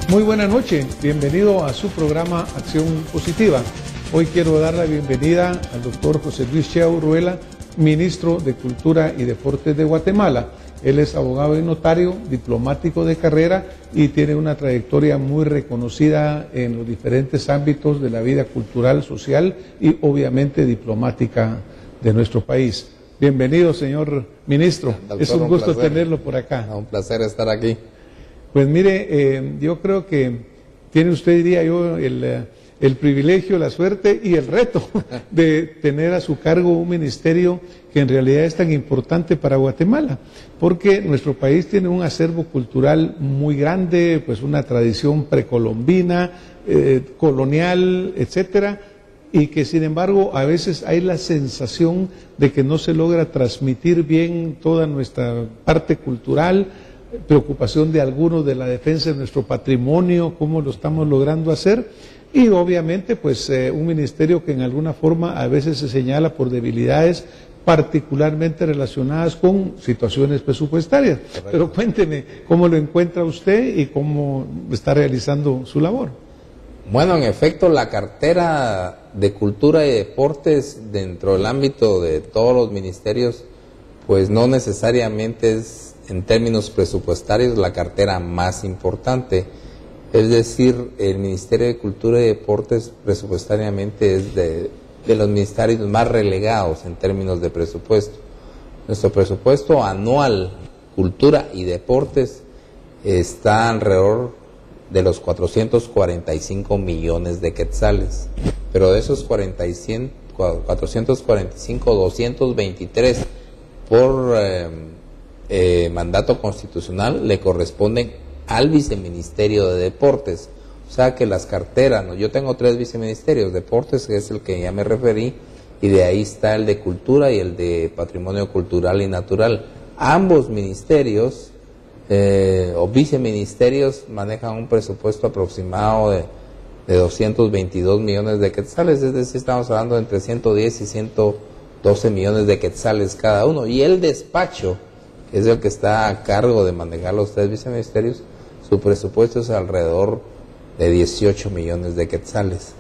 Muy buena noche, bienvenido a su programa Acción Positiva. Hoy quiero dar la bienvenida al doctor José Luis Cheo Ruela, ministro de Cultura y Deportes de Guatemala. Él es abogado y notario, diplomático de carrera y tiene una trayectoria muy reconocida en los diferentes ámbitos de la vida cultural, social y obviamente diplomática de nuestro país. Bienvenido, señor ministro. Doctor, es un gusto tenerlo por acá. Un placer estar aquí. Pues mire, yo creo que tiene usted, diría yo, el privilegio, la suerte y el reto de tener a su cargo un ministerio que en realidad es tan importante para Guatemala, porque nuestro país tiene un acervo cultural muy grande, pues una tradición precolombina, colonial, etcétera, y que sin embargo a veces hay la sensación de que no se logra transmitir bien toda nuestra parte cultural, preocupación de algunos de la defensa de nuestro patrimonio, cómo lo estamos logrando hacer, y obviamente pues un ministerio que en alguna forma a veces se señala por debilidades particularmente relacionadas con situaciones presupuestarias. Correcto. Pero cuénteme, ¿cómo lo encuentra usted y cómo está realizando su labor? Bueno, en efecto, la cartera de Cultura y Deportes dentro del ámbito de todos los ministerios, pues no necesariamente es en términos presupuestarios la cartera más importante. Es decir, el Ministerio de Cultura y Deportes presupuestariamente es de los ministerios más relegados en términos de presupuesto. Nuestro presupuesto anual, Cultura y Deportes, está alrededor de los 445 millones de quetzales, pero de esos 445, 223 por mandato constitucional le corresponden al viceministerio de Deportes. O sea que las carteras, ¿no? Yo tengo 3 viceministerios, Deportes, que es el que ya me referí, y de ahí está el de Cultura y el de Patrimonio Cultural y Natural. Ambos ministerios o viceministerios manejan un presupuesto aproximado de 222 millones de quetzales, es decir, estamos hablando de entre 110 y 112 millones de quetzales cada uno. Y el despacho, que es el que está a cargo de manejar los 3 viceministerios, su presupuesto es alrededor de 18 millones de quetzales.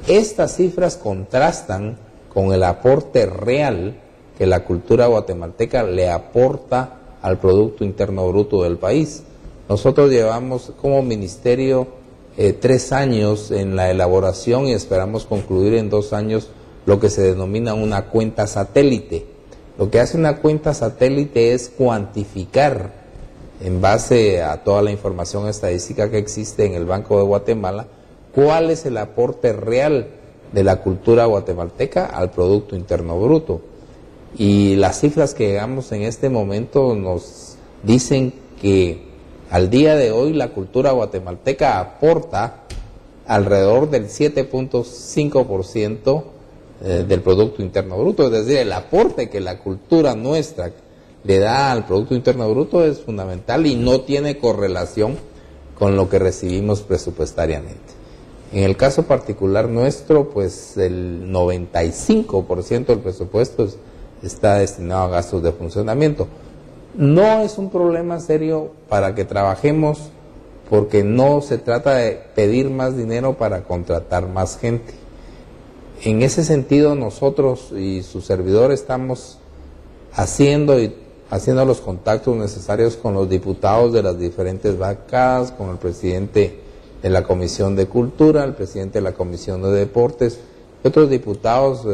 Estas cifras contrastan con el aporte real que la cultura guatemalteca le aporta al Producto Interno Bruto del país. Nosotros llevamos como ministerio 3 años en la elaboración y esperamos concluir en 2 años lo que se denomina una cuenta satélite. Lo que hace una cuenta satélite es cuantificar, en base a toda la información estadística que existe en el Banco de Guatemala, cuál es el aporte real de la cultura guatemalteca al Producto Interno Bruto. Y las cifras que llegamos en este momento nos dicen que al día de hoy la cultura guatemalteca aporta alrededor del 7.5% del Producto Interno Bruto, es decir, el aporte que la cultura nuestra le da al Producto Interno Bruto es fundamental y no tiene correlación con lo que recibimos presupuestariamente. En el caso particular nuestro, pues el 95% del presupuesto está destinado a gastos de funcionamiento. No es un problema serio para que trabajemos, porque no se trata de pedir más dinero para contratar más gente. En ese sentido, nosotros y su servidor estamos haciendo los contactos necesarios con los diputados de las diferentes bancadas, con el presidente de la Comisión de Cultura, el presidente de la Comisión de Deportes, y otros diputados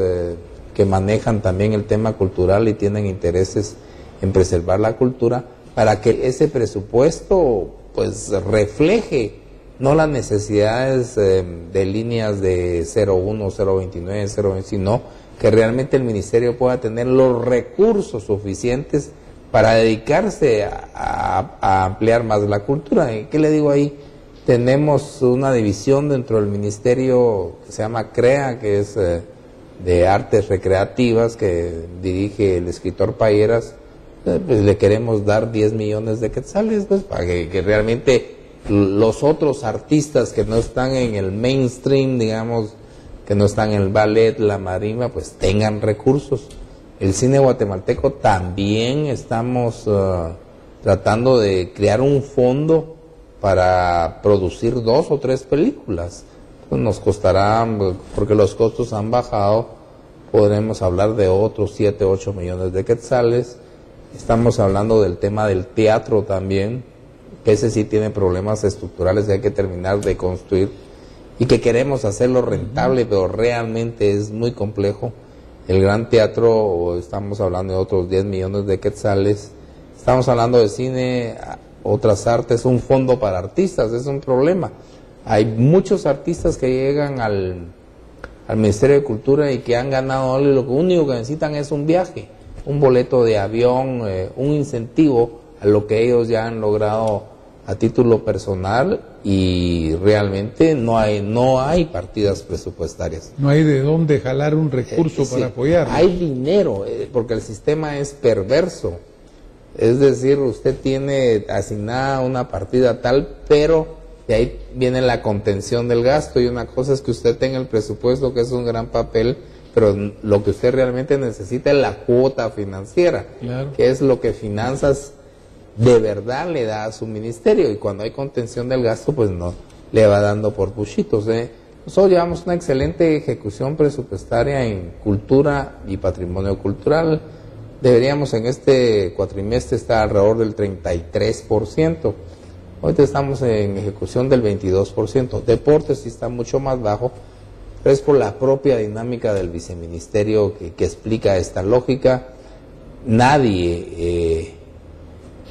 que manejan también el tema cultural y tienen intereses en preservar la cultura, para que ese presupuesto pues refleje no las necesidades de líneas de 01, 029, 020, sino que realmente el ministerio pueda tener los recursos suficientes para dedicarse a ampliar más la cultura. ¿Qué le digo ahí? Tenemos una división dentro del ministerio que se llama CREA, que es de artes recreativas, que dirige el escritor Payeras. Pues le queremos dar 10 millones de quetzales, pues, para que realmente los otros artistas que no están en el mainstream, digamos, que no están en el ballet, la marimba, pues tengan recursos. El cine guatemalteco también estamos tratando de crear un fondo para producir 2 o 3 películas. Pues nos costará, porque los costos han bajado, podremos hablar de otros 7, 8 millones de quetzales. Estamos hablando del tema del teatro también, que ese sí tiene problemas estructurales que hay que terminar de construir y que queremos hacerlo rentable, pero realmente es muy complejo. El Gran Teatro, estamos hablando de otros 10 millones de quetzales. Estamos hablando de cine, otras artes, un fondo para artistas, es un problema. Hay muchos artistas que llegan al Ministerio de Cultura y que han ganado algo, y lo único que necesitan es un viaje, un boleto de avión, un incentivo a lo que ellos ya han logrado a título personal, y realmente no hay partidas presupuestarias. No hay de dónde jalar un recurso para apoyar. Hay dinero, porque el sistema es perverso. Es decir, usted tiene asignada una partida tal, pero de ahí viene la contención del gasto, y una cosa es que usted tenga el presupuesto, que es un gran papel, pero lo que usted realmente necesita es la cuota financiera, claro, que es lo que finanzas de verdad le da a su ministerio, y cuando hay contención del gasto, pues no le va dando por puchitos. Nosotros llevamos una excelente ejecución presupuestaria en cultura y patrimonio cultural. Deberíamos en este cuatrimestre estar alrededor del 33%. Ahorita estamos en ejecución del 22%. Deportes sí está mucho más bajo, pero es por la propia dinámica del viceministerio que explica esta lógica. Nadie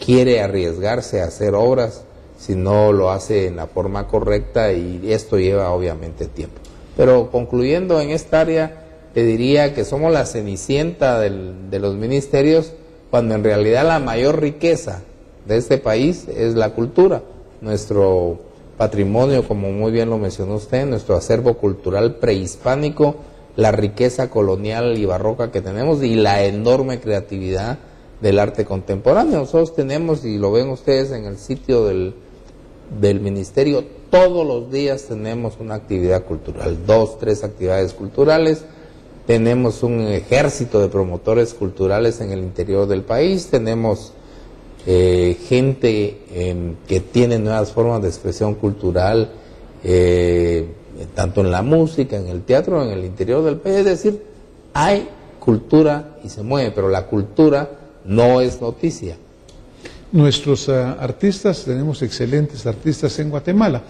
quiere arriesgarse a hacer obras si no lo hace en la forma correcta, y esto lleva obviamente tiempo. Pero concluyendo en esta área, te diría que somos la cenicienta de los ministerios, cuando en realidad la mayor riqueza de este país es la cultura, nuestro patrimonio, como muy bien lo mencionó usted, nuestro acervo cultural prehispánico, la riqueza colonial y barroca que tenemos, y la enorme creatividad del arte contemporáneo. Nosotros tenemos, y lo ven ustedes en el sitio del ministerio, todos los días tenemos una actividad cultural, 2, 3 actividades culturales. Tenemos un ejército de promotores culturales en el interior del país, tenemos gente que tiene nuevas formas de expresión cultural, tanto en la música, en el teatro, en el interior del país. Es decir, hay cultura y se mueve, pero la cultura no es noticia. Nuestros artistas, tenemos excelentes artistas en Guatemala.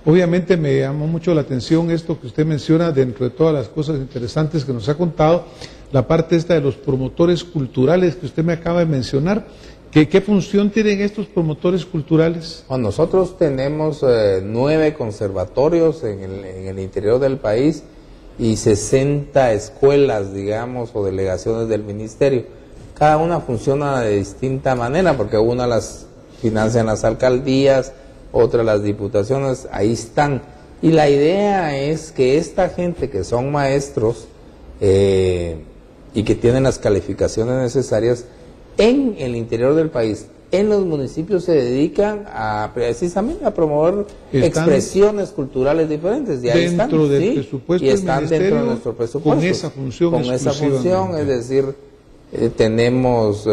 Obviamente me llamó mucho la atención esto que usted menciona, dentro de todas las cosas interesantes que nos ha contado, la parte esta de los promotores culturales que usted me acaba de mencionar. ¿Qué función tienen estos promotores culturales? Bueno, nosotros tenemos 9 conservatorios en el interior del país y 60 escuelas, digamos, o delegaciones del ministerio. Cada una funciona de distinta manera, porque una las financian las alcaldías, otra las diputaciones, ahí están. Y la idea es que esta gente que son maestros y que tienen las calificaciones necesarias en el interior del país, en los municipios, se dedican precisamente a promover expresiones culturales diferentes. Y ahí están, del presupuesto y están dentro de nuestro presupuesto. Con esa función. Es decir, tenemos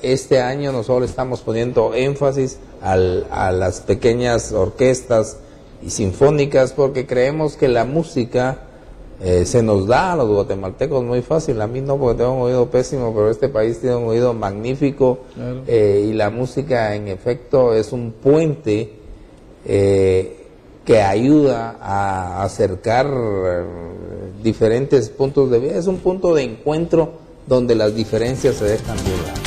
este año nosotros estamos poniendo énfasis a las pequeñas orquestas y sinfónicas, porque creemos que la música se nos da a los guatemaltecos muy fácil. A mí no, porque tengo un oído pésimo, pero este país tiene un oído magnífico. Claro. Y la música en efecto es un puente que ayuda a acercar diferentes puntos de vista. Es un punto de encuentro donde las diferencias se dejan de lado.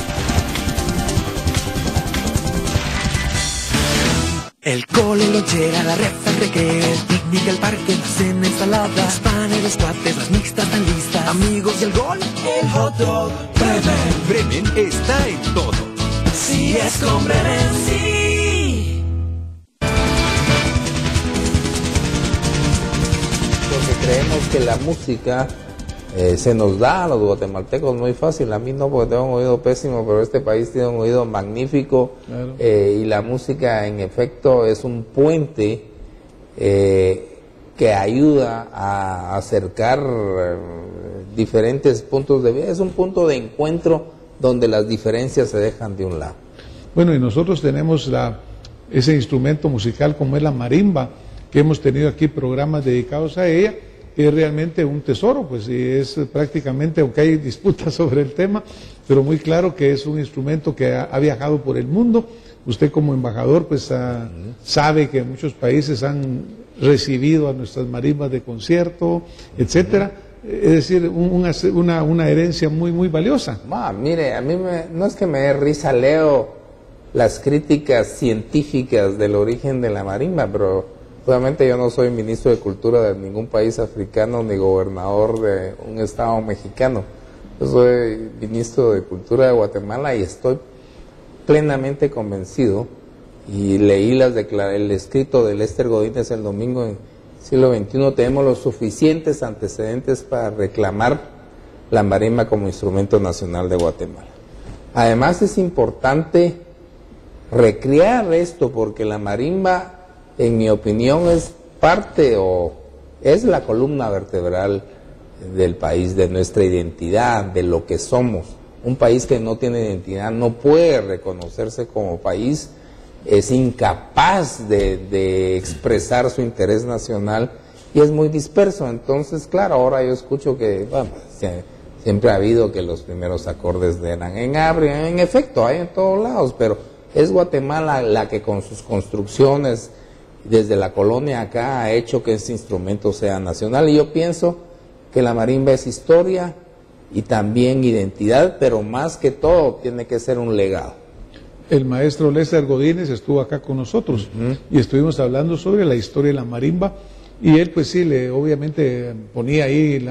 El cole, lonchera, la reza, el recreo, el picnic, el parque, la cena, ensalada, los panes, los cuates, las mixtas están listas, amigos y el gol, el hot dog. Bremen está en todo. Si es con Bremen, sí. Porque creemos que la música se nos da a los guatemaltecos muy fácil. A mí no, porque tengo un oído pésimo, pero este país tiene un oído magnífico. Claro. Y la música en efecto es un puente que ayuda a acercar diferentes puntos de vista. Es un punto de encuentro donde las diferencias se dejan de un lado. Bueno, y nosotros tenemos ese instrumento musical como es la marimba, que hemos tenido aquí programas dedicados a ella, es realmente un tesoro, pues, y es prácticamente, aunque hay disputas sobre el tema, pero muy claro que es un instrumento que ha viajado por el mundo. Usted como embajador, pues, sabe que muchos países han recibido a nuestras marimbas de concierto, etcétera. Es decir, una herencia muy, muy valiosa. Mire, a mí no es que me dé risa, leo las críticas científicas del origen de la marimba, pero obviamente yo no soy ministro de Cultura de ningún país africano ni gobernador de un estado mexicano. Yo soy ministro de Cultura de Guatemala y estoy plenamente convencido, y leí el escrito de Lester Godínez el domingo en Siglo XXI, tenemos los suficientes antecedentes para reclamar la marimba como instrumento nacional de Guatemala. Además es importante recrear esto, porque la marimba, en mi opinión, es parte o es la columna vertebral del país, de nuestra identidad, de lo que somos. Un país que no tiene identidad no puede reconocerse como país, es incapaz de expresar su interés nacional y es muy disperso. Entonces, claro, ahora yo escucho que siempre ha habido que los primeros acordes eran en abrio, en efecto, hay en todos lados, pero es Guatemala la que con sus construcciones desde la colonia acá ha hecho que este instrumento sea nacional, y yo pienso que la marimba es historia y también identidad, pero más que todo tiene que ser un legado. El maestro Lester Godínez estuvo acá con nosotros y estuvimos hablando sobre la historia de la marimba, y él pues sí, obviamente ponía ahí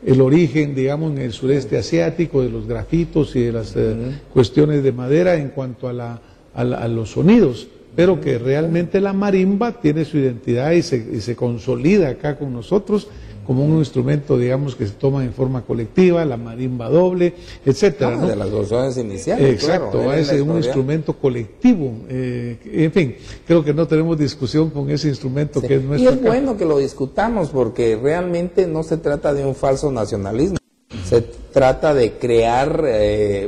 el origen, digamos, en el sureste asiático, de los grafitos y de las cuestiones de madera en cuanto a los sonidos, pero que realmente la marimba tiene su identidad y se consolida acá con nosotros como un instrumento, digamos, que se toma en forma colectiva, la marimba doble, etcétera, ¿no? De las versiones iniciales. Exacto, claro, es un instrumento colectivo. En fin, creo que no tenemos discusión con ese instrumento, sí, que es nuestro. Y es bueno que lo discutamos, porque realmente no se trata de un falso nacionalismo, se trata de crear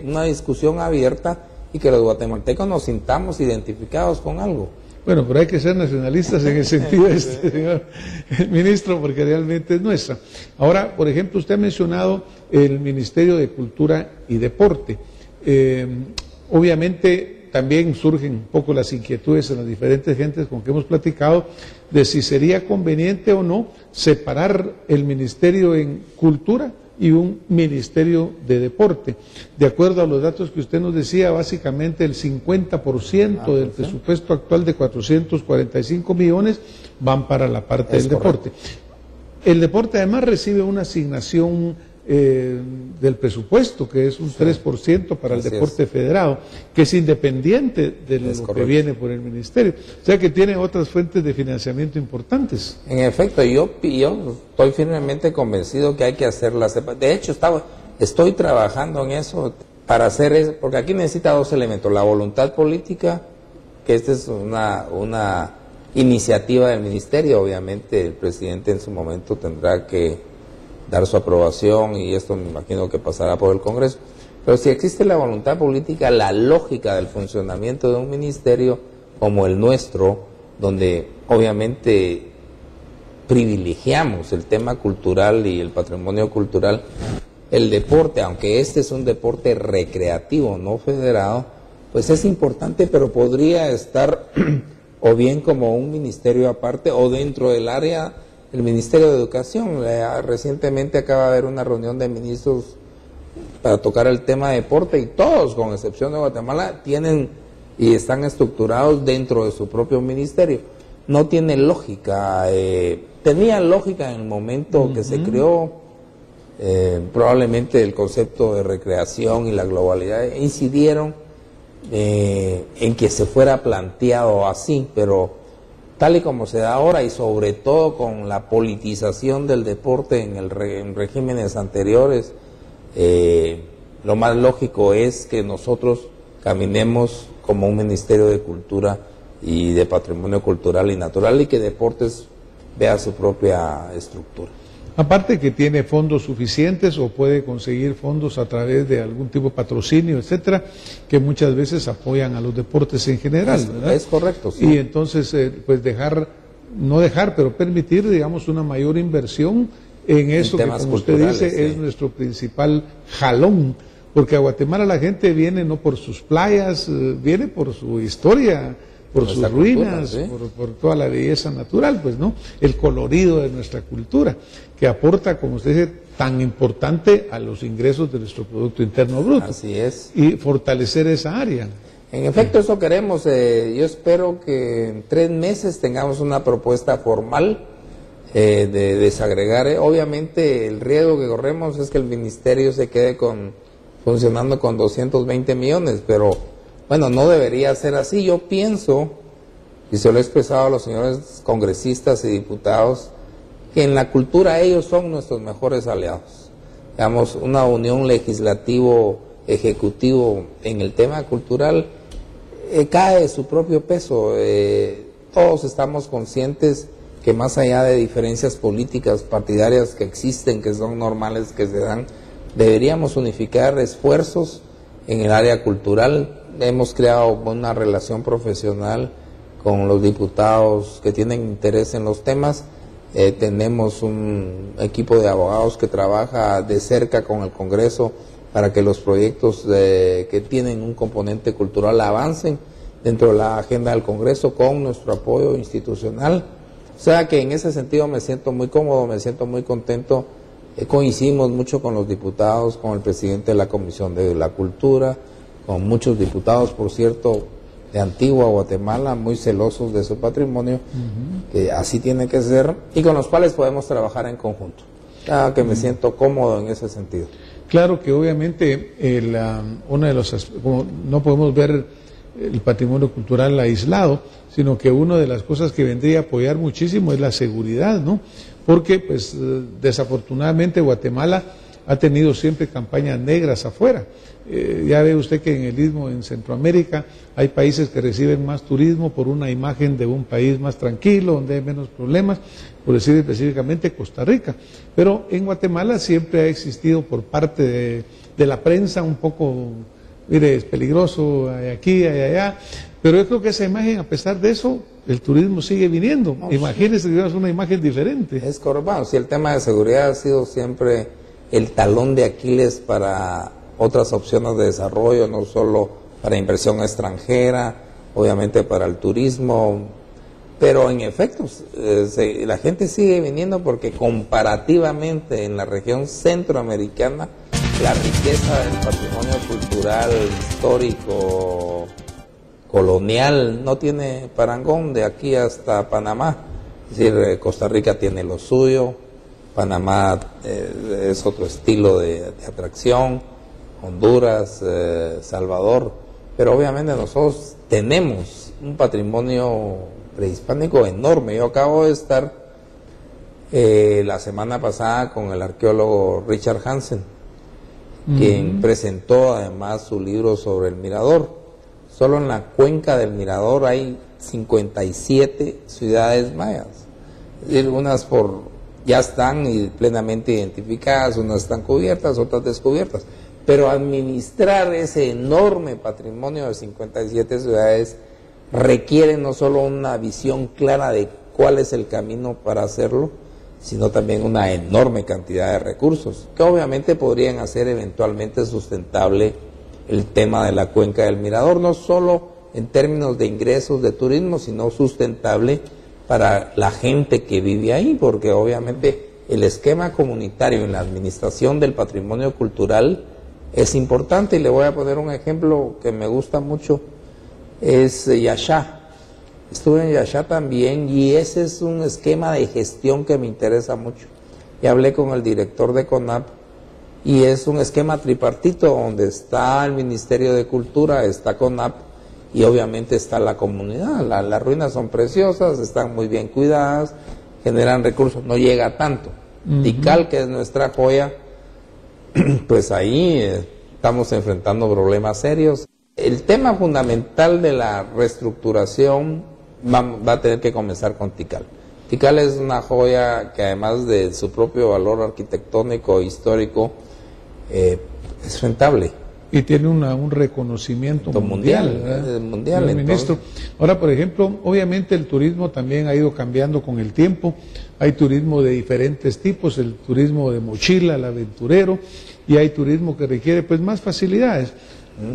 una discusión abierta y que los guatemaltecos nos sintamos identificados con algo. Bueno, pero hay que ser nacionalistas en el sentido de señor ministro, porque realmente es nuestra. Ahora, por ejemplo, usted ha mencionado el Ministerio de Cultura y Deporte. Obviamente también surgen un poco las inquietudes en las diferentes gentes con que hemos platicado de si sería conveniente o no separar el Ministerio en Cultura y un Ministerio de Deporte. De acuerdo a los datos que usted nos decía, básicamente el 50% del presupuesto actual de 445 millones van para la parte del deporte. El deporte además recibe una asignación del presupuesto, que es un 3% para el deporte federado, que es independiente de lo que viene por el ministerio. O sea que tiene otras fuentes de financiamiento importantes. En efecto, yo estoy firmemente convencido que hay que hacer la separación. De hecho, estoy trabajando en eso para hacer eso, porque aquí necesita dos elementos: la voluntad política, que esta es una iniciativa del ministerio. Obviamente el presidente en su momento tendrá que dar su aprobación, y esto me imagino que pasará por el Congreso. Pero si existe la voluntad política, la lógica del funcionamiento de un ministerio como el nuestro, donde obviamente privilegiamos el tema cultural y el patrimonio cultural, el deporte, aunque este es un deporte recreativo, no federado, pues es importante, pero podría estar o bien como un ministerio aparte o dentro del área el Ministerio de Educación. Recientemente acaba de haber una reunión de ministros para tocar el tema de deporte, y todos, con excepción de Guatemala, tienen y están estructurados dentro de su propio ministerio. No tiene lógica, tenía lógica en el momento que se creó, probablemente el concepto de recreación y la globalidad incidieron en que se fuera planteado así, pero tal y como se da ahora, y sobre todo con la politización del deporte en regímenes anteriores, lo más lógico es que nosotros caminemos como un Ministerio de Cultura y de Patrimonio Cultural y Natural, y que Deportes vea su propia estructura. Aparte que tiene fondos suficientes o puede conseguir fondos a través de algún tipo de patrocinio, etcétera, que muchas veces apoyan a los deportes en general, ¿verdad? Es correcto, sí. Y entonces, pues pero permitir, digamos, una mayor inversión en eso que, como usted dice, sí, es nuestro principal jalón, porque a Guatemala la gente viene no por sus playas, viene por su historia, por sus ruinas, cultura, ¿sí? por toda la belleza natural, pues, ¿no? El colorido de nuestra cultura, que aporta, como usted dice, tan importante a los ingresos de nuestro Producto Interno Bruto. Así es. Y fortalecer esa área. En efecto, eso queremos. Yo espero que en 3 meses tengamos una propuesta formal de desagregar. Obviamente, el riesgo que corremos es que el ministerio se quede funcionando con 220 millones, pero bueno, no debería ser así. Yo pienso, y se lo he expresado a los señores congresistas y diputados, que en la cultura ellos son nuestros mejores aliados. Digamos, una unión legislativo-ejecutivo en el tema cultural cae de su propio peso. Todos estamos conscientes que más allá de diferencias políticas partidarias que existen, que son normales, que se dan, deberíamos unificar esfuerzos en el área cultural. Hemos creado una relación profesional con los diputados que tienen interés en los temas. Tenemos un equipo de abogados que trabaja de cerca con el Congreso para que los proyectos que tienen un componente cultural avancen dentro de la agenda del Congreso con nuestro apoyo institucional. O sea que en ese sentido me siento muy cómodo, me siento muy contento. Coincidimos mucho con los diputados, con el presidente de la Comisión de la Cultura, con muchos diputados, por cierto, de Antigua Guatemala, muy celosos de su patrimonio, que así tiene que ser, y con los cuales podemos trabajar en conjunto. Que me siento cómodo en ese sentido. Claro que obviamente una de los, como no podemos ver el patrimonio cultural aislado, sino que una de las cosas que vendría a apoyar muchísimo es la seguridad, ¿no? Porque pues desafortunadamente Guatemala ha tenido siempre campañas negras afuera. Ya ve usted que en el Istmo, en Centroamérica, hay países que reciben más turismo por una imagen de un país más tranquilo, donde hay menos problemas, por decir específicamente Costa Rica. Pero en Guatemala siempre ha existido por parte de la prensa un poco, mire, es peligroso, hay aquí, hay allá. Pero yo creo que esa imagen, a pesar de eso, el turismo sigue viniendo. No, imagínese que es una imagen diferente. Es correcto. Bueno, si el tema de seguridad ha sido siempre el talón de Aquiles para otras opciones de desarrollo, no solo para inversión extranjera, obviamente para el turismo, pero en efecto la gente sigue viniendo porque comparativamente en la región centroamericana la riqueza del patrimonio cultural, histórico, colonial no tiene parangón de aquí hasta Panamá. Es decir, Costa Rica tiene lo suyo, Panamá es otro estilo de atracción, Honduras, Salvador, pero obviamente nosotros tenemos un patrimonio prehispánico enorme. Yo acabo de estar la semana pasada con el arqueólogo Richard Hansen, quien presentó además su libro sobre el Mirador. Solo en la cuenca del Mirador hay 57 ciudades mayas, es decir, unas ya están plenamente identificadas, unas están cubiertas, otras descubiertas. Pero administrar ese enorme patrimonio de 57 ciudades requiere no solo una visión clara de cuál es el camino para hacerlo, sino también una enorme cantidad de recursos, que obviamente podrían hacer eventualmente sustentable el tema de la cuenca del Mirador, no solo en términos de ingresos de turismo, sino sustentable para la gente que vive ahí, porque obviamente el esquema comunitario en la administración del patrimonio cultural es importante. Y le voy a poner un ejemplo que me gusta mucho, es Yaxá. Estuve en Yaxá también y ese es un esquema de gestión que me interesa mucho. Y hablé con el director de CONAP y es un esquema tripartito donde está el Ministerio de Cultura, está CONAP y obviamente está la comunidad. Las ruinas son preciosas, están muy bien cuidadas, generan recursos, no llega tanto. Tikal, que es nuestra joya, pues ahí estamos enfrentando problemas serios. El tema fundamental de la reestructuración va a tener que comenzar con Tikal. Tikal es una joya que además de su propio valor arquitectónico, histórico, es rentable. Y tiene un reconocimiento mundial, mundial, señor ministro. Ahora, por ejemplo, obviamente el turismo también ha ido cambiando con el tiempo. Hay turismo de diferentes tipos, el turismo de mochila, el aventurero, y hay turismo que requiere pues más facilidades.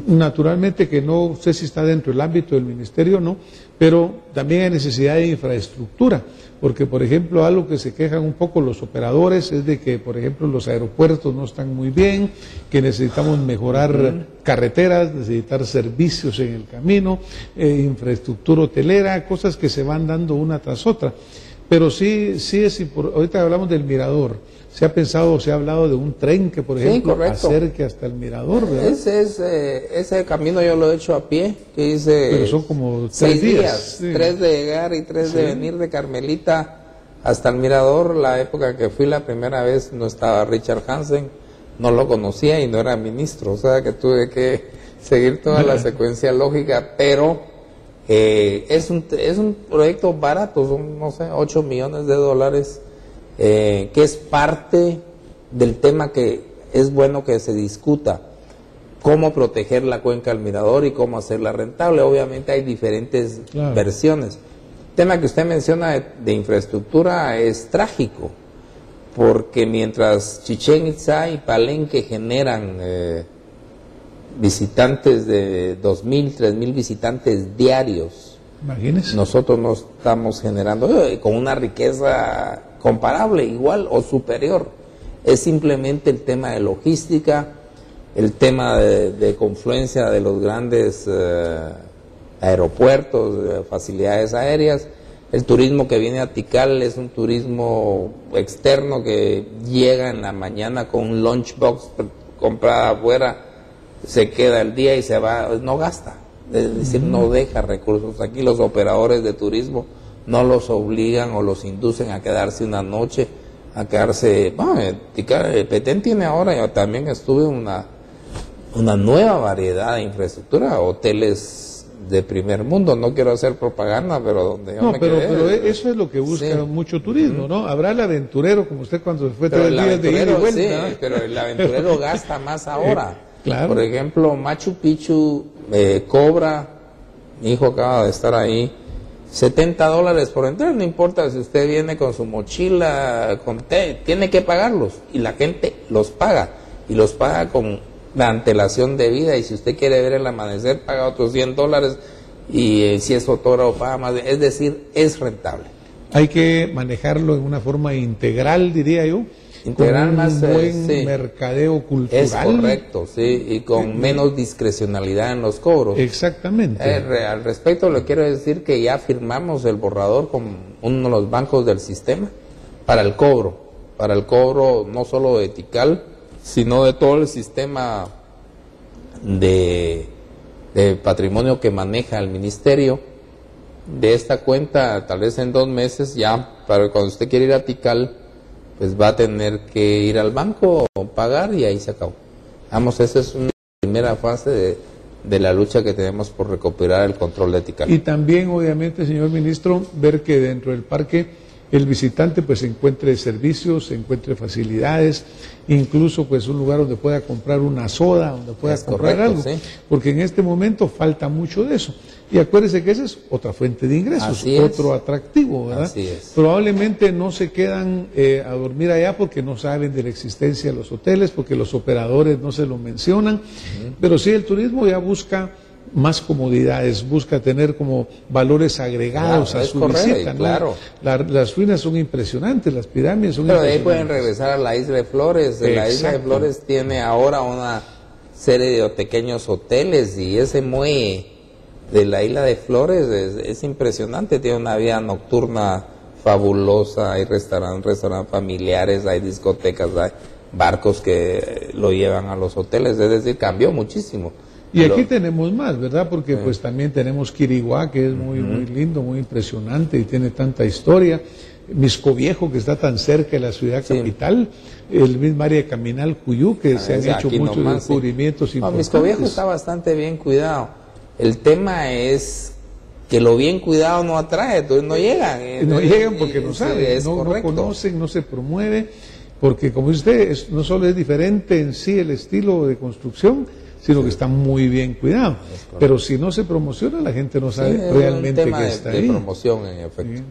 Naturalmente que no sé si está dentro del ámbito del ministerio o no, pero también hay necesidad de infraestructura, porque por ejemplo algo que se quejan un poco los operadores es de que por ejemplo los aeropuertos no están muy bien, que necesitamos mejorar carreteras, necesitar servicios en el camino, infraestructura hotelera, cosas que se van dando una tras otra. Pero sí es importante. Ahorita hablamos del mirador. Se ha pensado, se ha hablado de un tren que, por ejemplo, acerque hasta el mirador, ¿verdad? Ese camino yo lo he hecho a pie, que hice. Pero son como 6 días, 3 de llegar y 3 de venir de Carmelita hasta el mirador. La época que fui la primera vez no estaba Richard Hansen, no lo conocía y no era ministro, o sea que tuve que seguir toda la secuencia lógica, pero es un proyecto barato, son, no sé, $8 millones, que es parte del tema que es bueno que se discuta, cómo proteger la cuenca del Mirador y cómo hacerla rentable. Obviamente hay diferentes versiones. El tema que usted menciona de infraestructura es trágico, porque mientras Chichén Itzá y Palenque generan visitantes de 2.000, 3.000 visitantes diarios, imagínese, nosotros no estamos generando con una riqueza comparable, igual o superior. Es simplemente el tema de logística, el tema de confluencia de los grandes aeropuertos, facilidades aéreas. El turismo que viene a Tikal es un turismo externo que llega en la mañana con un lunchbox comprada afuera, se queda el día y se va, no gasta, es decir, no deja recursos. Aquí los operadores de turismo no los obligan o los inducen a quedarse una noche, a quedarse. Petén tiene ahora, yo también estuve una nueva variedad de infraestructura, hoteles de primer mundo, no quiero hacer propaganda, pero donde yo me quedé. Pero eso es lo que busca mucho turismo, ¿no? Habrá el aventurero, como usted cuando fue 3 días de ida y vuelta. Sí, pero el aventurero gasta más ahora. Claro. Por ejemplo, Machu Picchu cobra, mi hijo acaba de estar ahí, $70 por entrar, no importa si usted viene con su mochila, tiene que pagarlos, y la gente los paga, y los paga con la antelación de vida, y si usted quiere ver el amanecer, paga otros $100, y si es fotógrafo, paga más, es decir, es rentable. Hay que manejarlo en una forma integral, diría yo, integral, con más un buen mercadeo cultural. Es correcto, sí, y con menos discrecionalidad en los cobros. Exactamente. Al respecto le quiero decir que ya firmamos el borrador con uno de los bancos del sistema para el cobro no solo de Tikal, sino de todo el sistema de patrimonio que maneja el ministerio. De esta cuenta, tal vez en 2 meses ya, para cuando usted quiera ir a Tikal, pues va a tener que ir al banco o pagar y ahí se acabó. Vamos, esa es una primera fase de la lucha que tenemos por recuperar el control de Tikal. Y también, obviamente, señor ministro, ver que dentro del parque el visitante pues encuentre servicios, encuentre facilidades, incluso pues un lugar donde pueda comprar una soda, donde pueda comprar algo, sí. Porque en este momento falta mucho de eso. Y acuérdese que esa es otra fuente de ingresos, otro atractivo, ¿verdad? Así es. Probablemente no se quedan a dormir allá porque no saben de la existencia de los hoteles, porque los operadores no se lo mencionan, pero sí el turismo ya busca más comodidades, busca tener como valores agregados a su visita, ¿no? Claro. Las ruinas son impresionantes, las pirámides son impresionantes. Pero de ahí impresionantes. pueden regresar a la Isla de Flores. La Isla de Flores tiene ahora una serie de pequeños hoteles y ese muelle de la Isla de Flores es impresionante, tiene una vida nocturna fabulosa, hay restaurantes familiares, hay discotecas, hay barcos que lo llevan a los hoteles, es decir, cambió muchísimo. Y aquí tenemos más, ¿verdad? Porque pues también tenemos Quiriguá, que es muy lindo, muy impresionante y tiene tanta historia. Misco Viejo, que está tan cerca de la ciudad capital, el mismo área de Caminal Cuyú, que se han hecho muchos descubrimientos importantes. Misco Viejo está bastante bien cuidado. El tema es que lo bien cuidado no atrae, entonces no llegan. No llegan porque no saben, no conocen, no se promueve, porque como dice usted, no solo es diferente en sí el estilo de construcción, sino que está muy bien cuidado. Pero si no se promociona, la gente no sabe realmente que está ahí. De promoción, en efecto. Sí.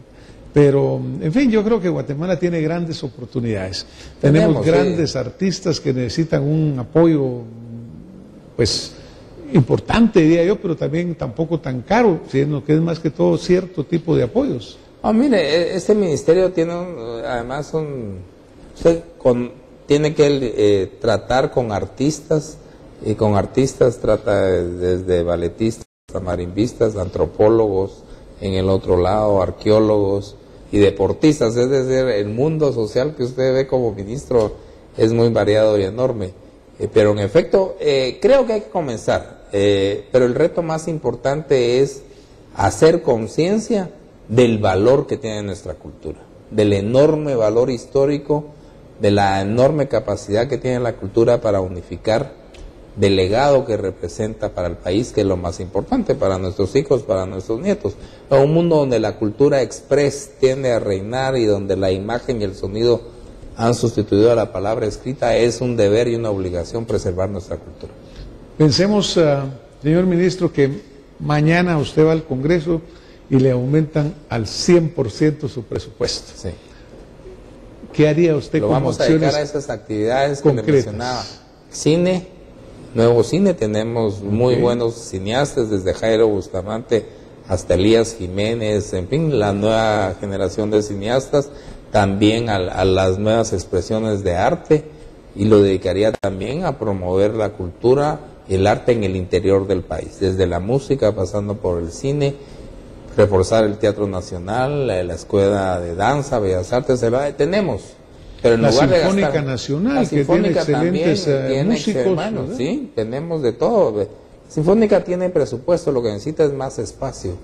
Pero, en fin, yo creo que Guatemala tiene grandes oportunidades. Tenemos grandes artistas que necesitan un apoyo, pues, importante, diría yo, pero también tampoco tan caro, sino que es más que todo cierto tipo de apoyos. Mire, este ministerio tiene además tiene que tratar con artistas, y con artistas trata desde balletistas, marimbistas, antropólogos, en el otro lado arqueólogos y deportistas, es decir, el mundo social que usted ve como ministro es muy variado y enorme, pero en efecto creo que hay que comenzar, pero el reto más importante es hacer conciencia del valor que tiene nuestra cultura, del enorme valor histórico, de la enorme capacidad que tiene la cultura para unificar, del legado que representa para el país, que es lo más importante para nuestros hijos, para nuestros nietos. En un mundo donde la cultura express tiende a reinar y donde la imagen y el sonido han sustituido a la palabra escrita, es un deber y una obligación preservar nuestra cultura. Pensemos, señor ministro, que mañana usted va al Congreso y le aumentan al 100% su presupuesto. Sí. ¿Qué haría usted como como acciones vamos a dedicar a esas actividades concretas? Que le mencionaba? Cine, nuevo cine, tenemos muy buenos cineastas, desde Jairo Bustamante hasta Elías Jiménez, en fin, la nueva generación de cineastas, también a las nuevas expresiones de arte, y lo dedicaría también a promover la cultura y el arte en el interior del país, desde la música, pasando por el cine, reforzar el Teatro Nacional, la Escuela de Danza, Bellas Artes, tenemos. Pero en la lugar Sinfónica de gastar, Nacional, la Sinfónica que tiene excelentes músicos, hermanos, sí, tenemos de todo. La Sinfónica tiene presupuesto, lo que necesita es más espacio.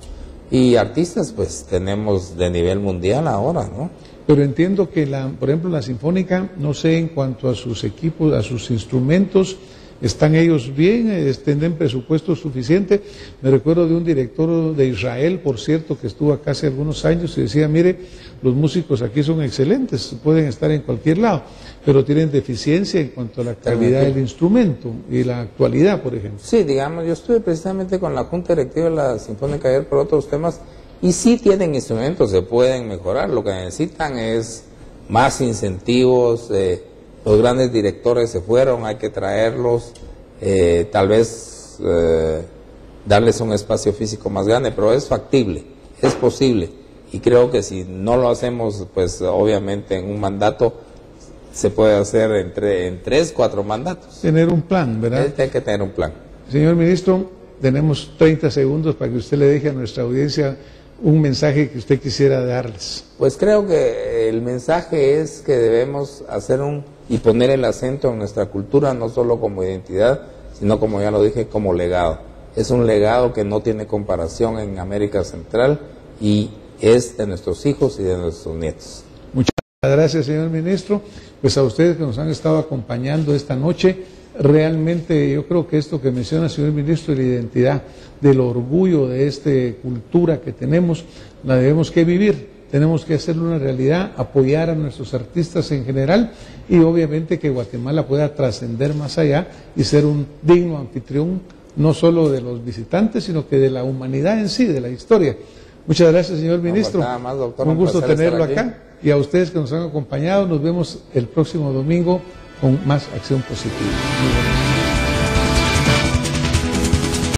Y artistas, pues, tenemos de nivel mundial ahora, ¿no? Pero entiendo que, por ejemplo, la Sinfónica, no sé, en cuanto a sus equipos, a sus instrumentos, ¿están ellos bien? ¿Tienen presupuesto suficiente? Me recuerdo de un director de Israel, por cierto, que estuvo acá hace algunos años y decía, mire, los músicos aquí son excelentes, pueden estar en cualquier lado, pero tienen deficiencia en cuanto a la calidad del instrumento y la actualidad, por ejemplo. Sí, digamos, yo estuve precisamente con la Junta Directiva de la Sinfónica ayer por otros temas, y sí tienen instrumentos, se pueden mejorar, lo que necesitan es más incentivos, los grandes directores se fueron, hay que traerlos, tal vez darles un espacio físico más grande, pero es factible, es posible, y creo que si no lo hacemos, pues obviamente en un mandato se puede hacer en 3, 4 mandatos. Tener un plan, ¿verdad? Hay que tener un plan. Señor ministro, tenemos 30 segundos para que usted le deje a nuestra audiencia un mensaje que usted quisiera darles. Pues creo que el mensaje es que debemos hacer y poner el acento en nuestra cultura, no solo como identidad, sino, como ya lo dije, como legado. Es un legado que no tiene comparación en América Central y es de nuestros hijos y de nuestros nietos. Muchas gracias, señor ministro. Pues a ustedes que nos han estado acompañando esta noche, realmente yo creo que esto que menciona el señor ministro de la identidad, del orgullo de esta cultura que tenemos, la debemos que vivir. Tenemos que hacerlo una realidad, apoyar a nuestros artistas en general y obviamente que Guatemala pueda trascender más allá y ser un digno anfitrión, no solo de los visitantes, sino que de la humanidad en sí, de la historia. Muchas gracias, señor ministro. Nada más, doctor, un gusto tenerlo acá. Y a ustedes que nos han acompañado, nos vemos el próximo domingo con más Acción Positiva. Muy buenas.